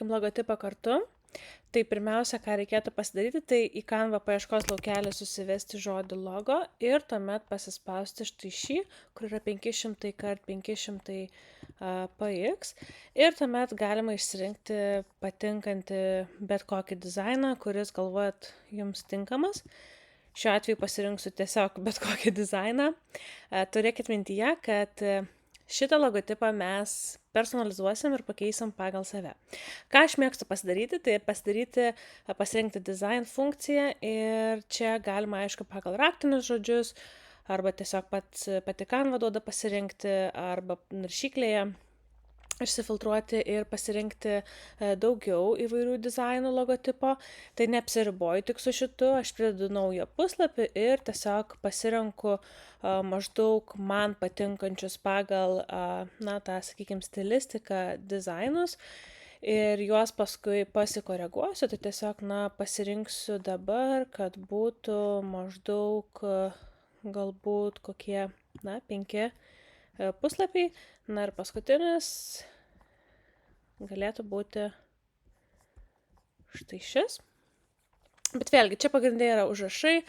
kuriam logotipą kartu. Tai pirmiausia, ką reikėtų pasidaryti, tai į Canva paieškos laukelį susivesti žodį logo ir tuomet pasispausti štai šį, kur yra 500 x 500 px. Ir tuomet galima išsirinkti patinkantį bet kokį dizainą, kuris galvojat jums tinkamas. Šiuo atveju pasirinksiu tiesiog bet kokį dizainą. Turėkit mintyje, kad šitą logotipą mes personalizuosim ir pakeisim pagal save. Ką aš mėgstu pasidaryti, tai pasirinkti design funkciją ir čia galima, aišku, pagal raktinius žodžius arba tiesiog pati Canva duoda pasirinkti arba naršyklėje išsifiltruoti ir pasirinkti daugiau įvairių dizainų logotipo. Tai neapsiriboju tik su šitu, aš pridedu naują puslapį ir tiesiog pasirenku maždaug man patinkančius pagal, tą, sakykime, stilistiką dizainus ir juos paskui pasikoreguosiu, tai tiesiog, pasirinksiu dabar, kad būtų maždaug galbūt kokie, 5 puslapiai. Na ir paskutinis galėtų būti štai šis. Bet vėlgi, čia pagrindė yra užrašai.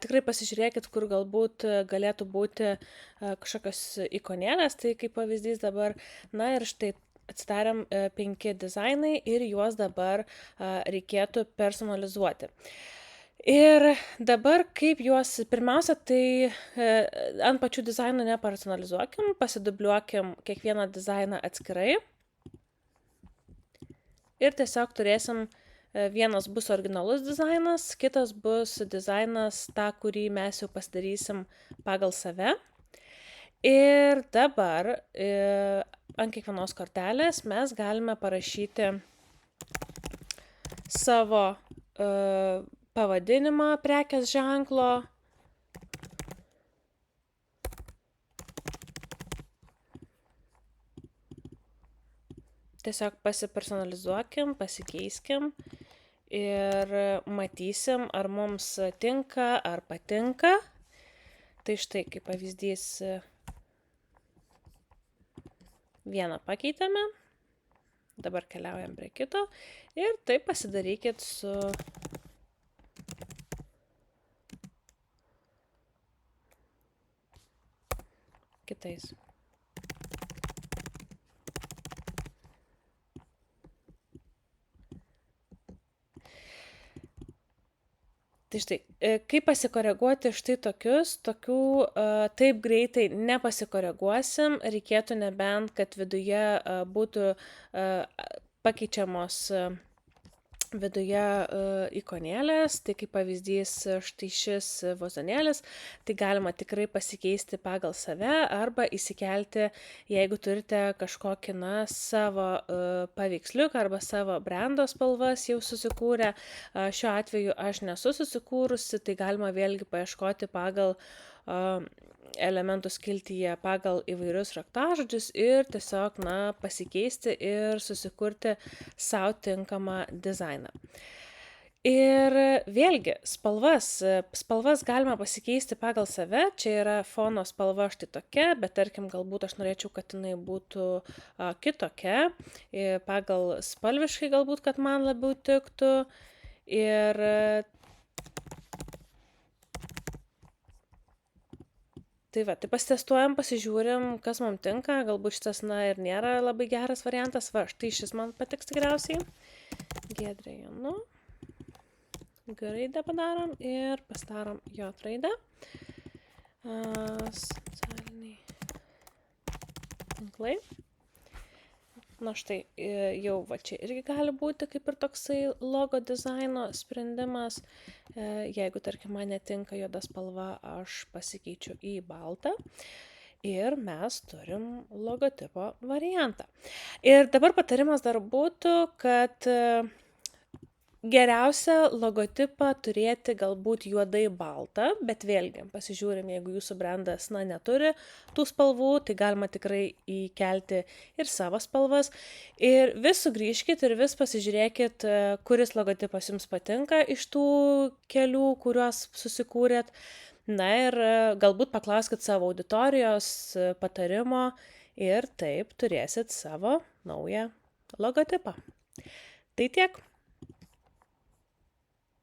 Tikrai pasižiūrėkit, kur galbūt galėtų būti kažkokios ikonėlės, tai kaip pavyzdys dabar. Na ir štai atsidarėm 5 dizainai ir juos dabar reikėtų personalizuoti. Ir dabar kaip juos, pirmiausia, tai ant pačių dizainų nepersonalizuokim, pasidubliuokim kiekvieną dizainą atskirai. Ir tiesiog turėsim, vienas bus originalus dizainas, kitas bus dizainas tą, kurį mes jau pasidarysim pagal save. Ir dabar ant kiekvienos kortelės mes galime parašyti savo pavadinimą prekės ženklo. Tiesiog pasipersonalizuokim, pasikeiskim ir matysim, ar mums tinka, ar patinka. Tai štai, kaip pavyzdys, vieną pakeitėme, dabar keliaujam prie kito ir taip pasidarykit su kitais. Tai štai, kaip pasikoreguoti štai tokių taip greitai nepasikoreguosim, reikėtų nebent, kad viduje būtų pakeičiamos viduje ikonėlės, tai kaip pavyzdys štai šis vazonėlis, tai galima tikrai pasikeisti pagal save arba įsikelti, jeigu turite kažkokį, savo paveiksliuką arba savo brando spalvas jau susikūrę. Šiuo atveju aš nesu susikūrusi, tai galima vėlgi paieškoti pagal elementų skiltyje pagal įvairius raktažodžius ir tiesiog, pasikeisti ir susikurti savo tinkamą dizainą. Ir vėlgi, spalvas galima pasikeisti pagal save, čia yra fono spalva štai tokia, bet tarkim, galbūt aš norėčiau, kad jinai būtų kitokia, pagal spalviškai galbūt, kad man labiau tiktų. Ir tai pasitestuojam, pasižiūrim, kas mums tinka, galbūt šitas, ir nėra labai geras variantas, štai šis man patiks tikriausiai. Giedrė Jonu. G raidę padarom ir pasidarom J raidę. Socialiniai tinklai. Štai, jau čia irgi gali būti kaip ir toksai logo dizaino sprendimas. Jeigu, tarkim, man netinka juoda spalva, aš pasikeičiu į baltą. Ir mes turim logotipo variantą. Ir dabar patarimas dar būtų, kad geriausia logotipą turėti galbūt juodai baltą, bet vėlgi pasižiūrim, jeigu jūsų brandas neturi tų spalvų, tai galima tikrai įkelti ir savo spalvas. Ir vis sugrįžkit ir vis pasižiūrėkit, kuris logotipas jums patinka iš tų kelių, kuriuos susikūrėt. Ir galbūt paklauskit savo auditorijos patarimo ir taip turėsit savo naują logotipą. Tai tiek.